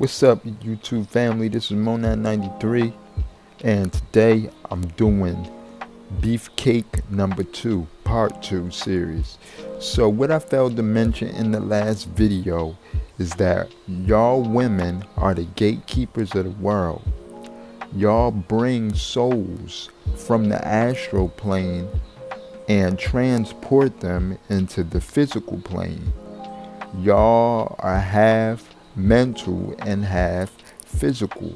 What's up, YouTube family? This is Monad93, and today I'm doing Beefcake number 2, part 2 series. So what I failed to mention in the last video is that y'all women are the gatekeepers of the world. Y'all bring souls from the astral plane and transport them into the physical plane. Y'all are half mental and half physical.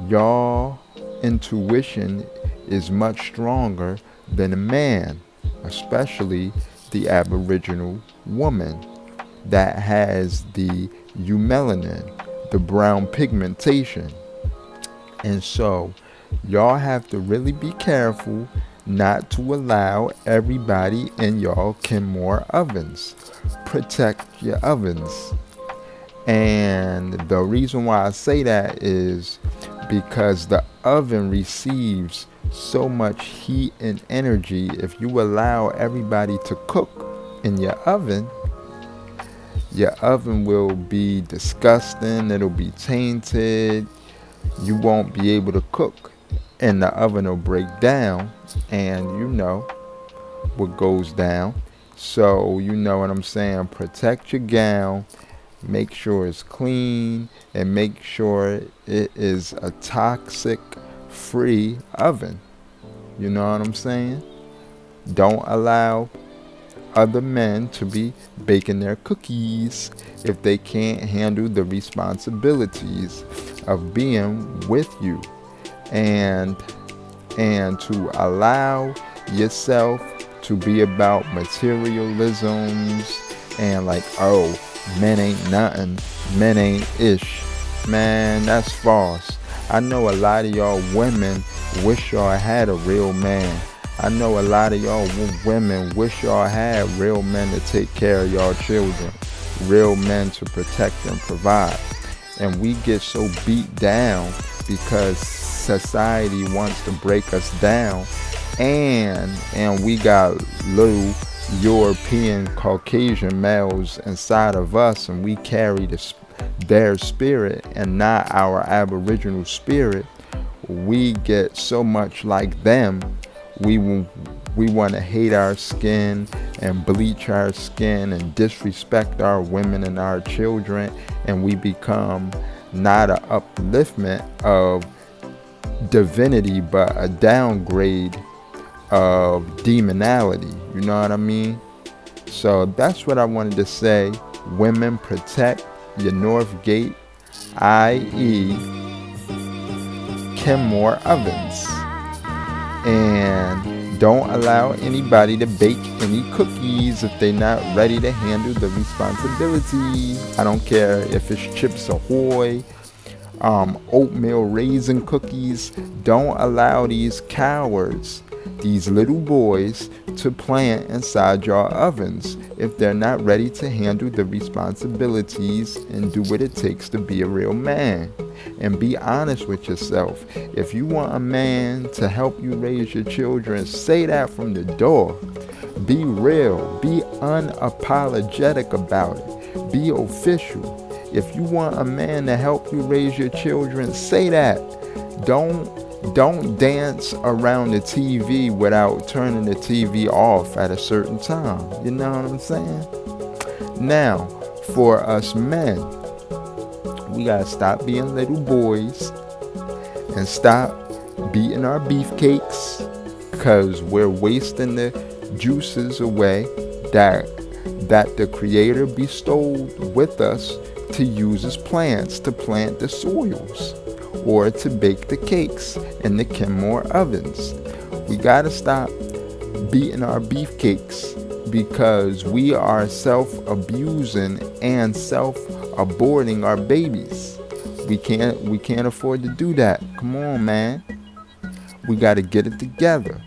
Y'all intuition is much stronger than a man, especially the Aboriginal woman that has the eumelanin, the brown pigmentation. And so y'all have to really be careful not to allow everybody in y'all Kenmore ovens. Protect your ovens. And the reason why I say that is because the oven receives so much heat and energy. If you allow everybody to cook in your oven will be disgusting. It'll be tainted. You won't be able to cook, and the oven will break down, and you know what goes down. So you know what I'm saying. Protect your gown. Make sure it's clean, and make sure it is a toxic free oven. You know what I'm saying? Don't allow other men to be baking their cookies if they can't handle the responsibilities of being with you, and to allow yourself to be about materialisms and like, oh, men ain't nothing, men ain't ish. Man, that's false. I know a lot of y'all women wish y'all had a real man. I know a lot of y'all women wish y'all had real men to take care of y'all children, real men to protect and provide. And we get so beat down because society wants to break us down, and we got little European Caucasian males inside of us, and we carry their spirit and not our Aboriginal spirit. We get so much like them. We want to hate our skin and bleach our skin and disrespect our women and our children, and we become not an upliftment of divinity but a downgrade of demonality. You know what I mean? So that's what I wanted to say. Women, protect your North Gate, i.e. Kenmore ovens, and don't allow anybody to bake any cookies if they're not ready to handle the responsibility. I don't care if it's Chips Ahoy, oatmeal raisin cookies. Don't allow these cowards, these little boys, to plant inside your ovens if they're not ready to handle the responsibilities and do what it takes to be a real man. And be honest with yourself. If you want a man to help you raise your children, say that from the door. Be real. Be unapologetic about it. Be official. If you want a man to help you raise your children, say that. Don't dance around the TV without turning the TV off at a certain time. You know what I'm saying? Now, for us men, we gotta stop being little boys and stop beating our beefcakes, because we're wasting the juices away that the Creator bestowed with us to use as plants to plant the soils or to bake the cakes in the Kenmore ovens. We gotta stop beating our beefcakes, because we are self-abusing and self-aborting our babies. We can't afford to do that. Come on, man. We gotta get it together.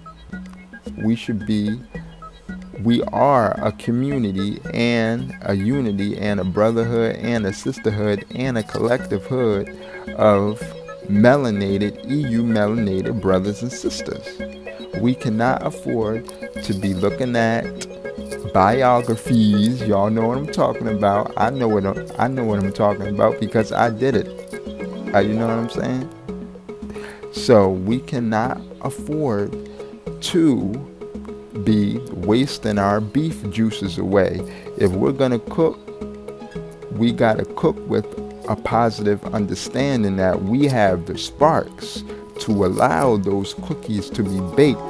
We are a community and a unity and a brotherhood and a sisterhood and a collective hood of melanated, EU melanated brothers and sisters. We cannot afford to be looking at biographies. Y'all know what I'm talking about. I know what I'm talking about because I did it. You know what I'm saying? So we cannot afford to be wasting our beef juices away. If we're gonna cook, we gotta cook with a positive understanding that we have the sparks to allow those cookies to be baked.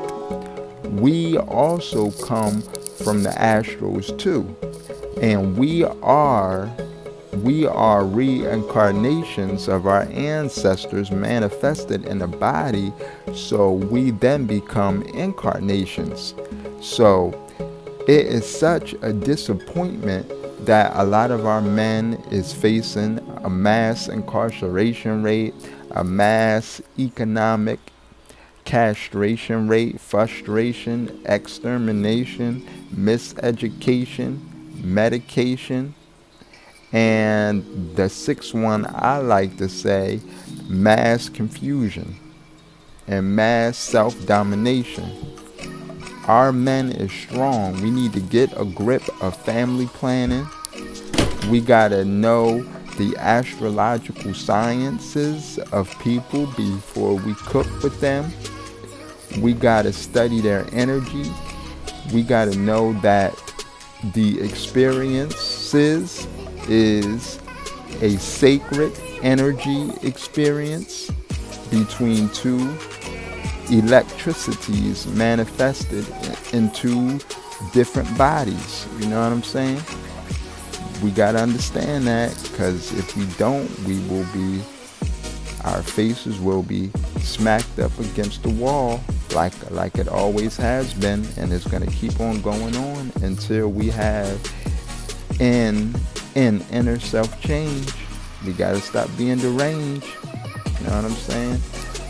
We also come from the Astros too, and we are reincarnations of our ancestors manifested in the body, so we then become incarnations. So it is such a disappointment that a lot of our men is facing a mass incarceration rate, a mass economic castration rate, frustration, extermination, miseducation, medication, and the sixth one I like to say, mass confusion and mass self-domination. Our men is strong. We need to get a grip of family planning. We gotta know the astrological sciences of people before we cook with them. We gotta study their energy. We gotta know that the experiences is a sacred energy experience between two electricities manifested into different bodies. You know what I'm saying? We got to understand that, because if we don't, our faces will be smacked up against the wall like it always has been, and it's going to keep on going on until we have an inner self change. We got to stop being deranged. You know what I'm saying?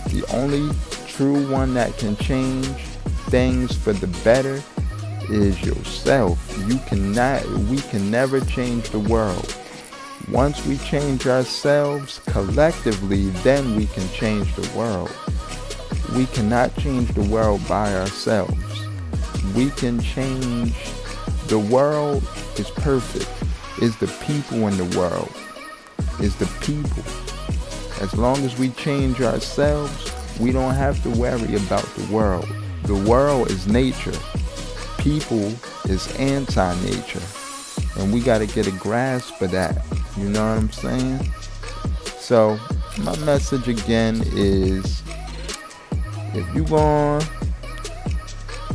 The only true one that can change things for the better is yourself. We can never change the world. Once we change ourselves collectively, then we can change the world. We cannot change the world by ourselves. We can change the world. Is perfect. Is the people in the world. Is the people. As long as we change ourselves, we don't have to worry about the world. The world is nature. People is anti-nature. And we got to get a grasp of that. You know what I'm saying? So, my message again is, if you gonna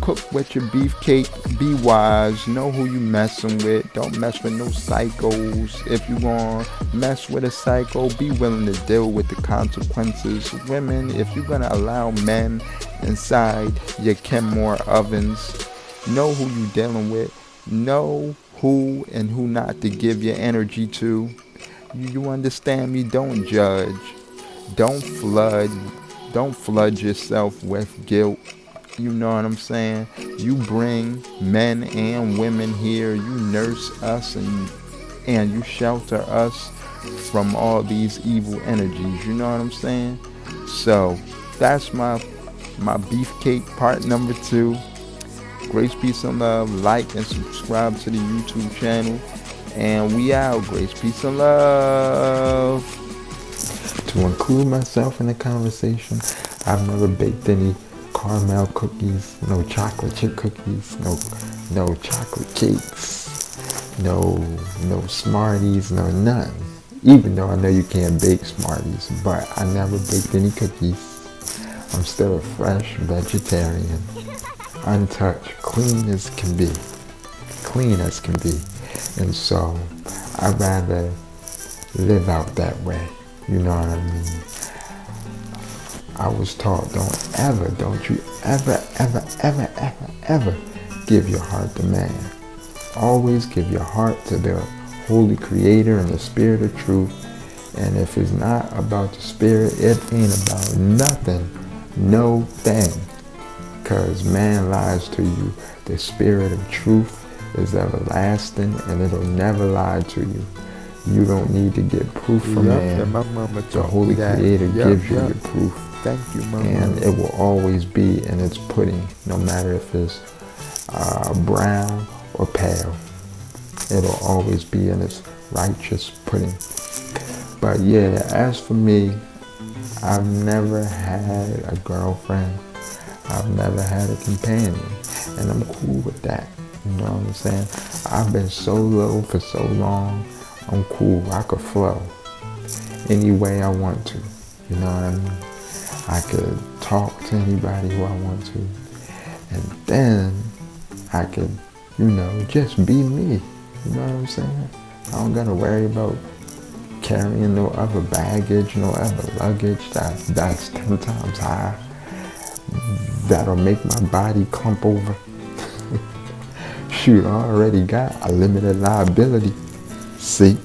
cook with your beefcake, be wise. Know who you messing with. Don't mess with no psychos. If you gonna mess with a psycho, be willing to deal with the consequences. Women, if you're gonna allow men inside your Kenmore ovens, know who you dealing with. Know who and who not to give your energy to. You understand me? Don't judge. Don't flood yourself with guilt. You know what I'm saying? You bring men and women here. You nurse us and you shelter us from all these evil energies. You know what I'm saying? So that's my beefcake part number 2. Grace, peace, and love. Like and subscribe to the YouTube channel. And we out. Grace, peace, and love. To include myself in the conversation, I've never baked any caramel cookies, no chocolate chip cookies, no chocolate cakes, no Smarties, no none. Even though I know you can't bake Smarties, but I never baked any cookies. I'm still a fresh vegetarian, untouched, clean as can be. And so I'd rather live out that way. You know what I mean? I was taught, don't you ever give your heart to man. Always give your heart to the Holy Creator and the Spirit of Truth. And if it's not about the Spirit, it ain't about nothing, no thing. Because man lies to you. The Spirit of Truth is everlasting, and it'll never lie to you. You don't need to get proof from man. The Holy Creator gives you your proof. Thank you, Mama. And it will always be in its pudding, no matter if it's brown or pail. It'll always be in its righteous pudding. But yeah, as for me, I've never had a girlfriend. I've never had a companion. And I'm cool with that. You know what I'm saying? I've been solo for so long. I'm cool. I could flow any way I want to. You know what I mean? I could talk to anybody who I want to. And then I could, just be me. You know what I'm saying? I don't gotta worry about carrying no other baggage, no other luggage that's 10 times high. That'll make my body clump over. Shoot, I already got a limited liability. See?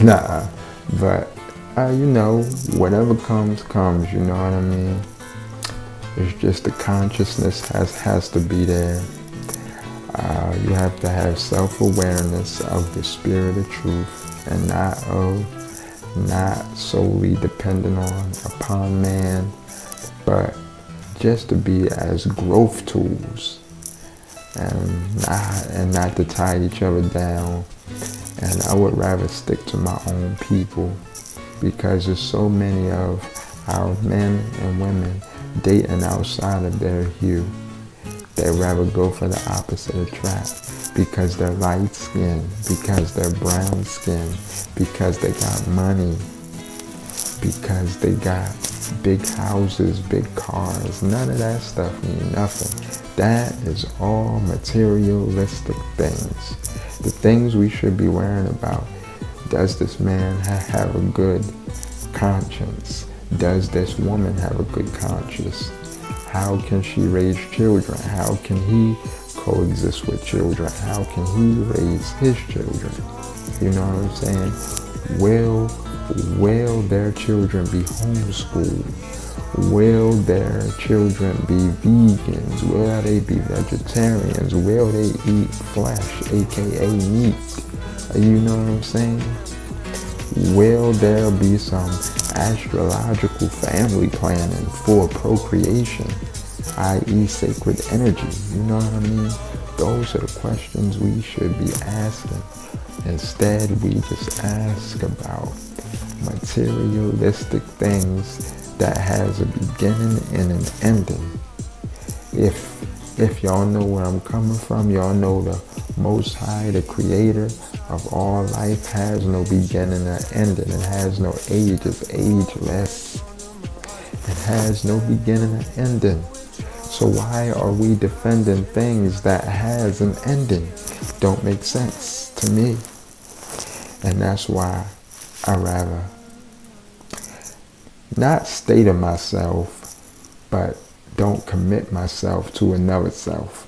Nah, but, whatever comes, you know what I mean? It's just the consciousness has to be there. You have to have self-awareness of the spirit of truth and not solely dependent upon man, but just to be as growth tools and not to tie each other down. And I would rather stick to my own people, because there's so many of our men and women dating outside of their hue. They'd rather go for the opposite attract because they're light skinned, because they're brown skinned, because they got money, because they got big houses, big cars. None of that stuff means nothing. That is all materialistic things. The things we should be worrying about. Does this man have a good conscience? Does this woman have a good conscience? How can she raise children? How can he coexist with children? How can he raise his children? You know what I'm saying? Will their children be homeschooled? Will their children be vegans? Will they be vegetarians? Will they eat flesh, aka meat? You know what I'm saying? Will there be some astrological family planning for procreation, i.e. sacred energy? You know what I mean? Those are the questions we should be asking. Instead, we just ask about materialistic things that has a beginning and an ending. If y'all know where I'm coming from, y'all know the Most High, the Creator of all life, has no beginning or ending. It has no age. It's ageless. It has no beginning or ending. So why are we defending things that has an ending? Don't make sense to me. And that's why I rather not stay to myself, but don't commit myself to another self,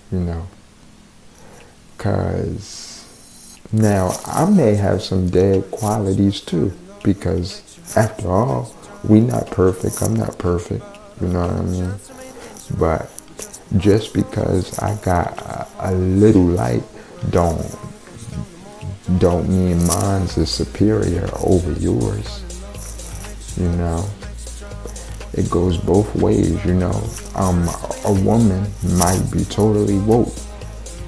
Because now I may have some dead qualities too, because after all, we not perfect. I'm not perfect. You know what I mean? But just because I got a little light, don't mean mine's is superior over yours. It goes both ways, A woman might be totally woke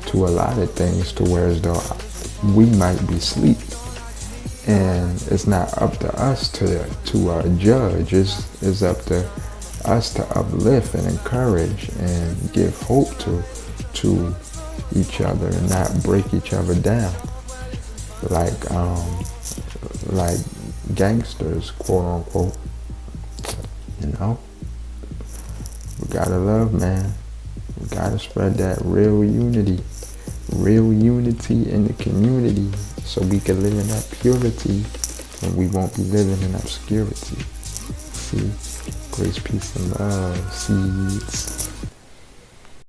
to a lot of things, to where as though we might be asleep. And it's not up to us to judge. It's up to us to uplift and encourage and give hope to each other and not break each other down. Like gangsters, quote unquote. We gotta love, man. We gotta spread that real unity in the community, so we can live in that purity and we won't be living in obscurity. See? Grace, peace, and love. Seeds.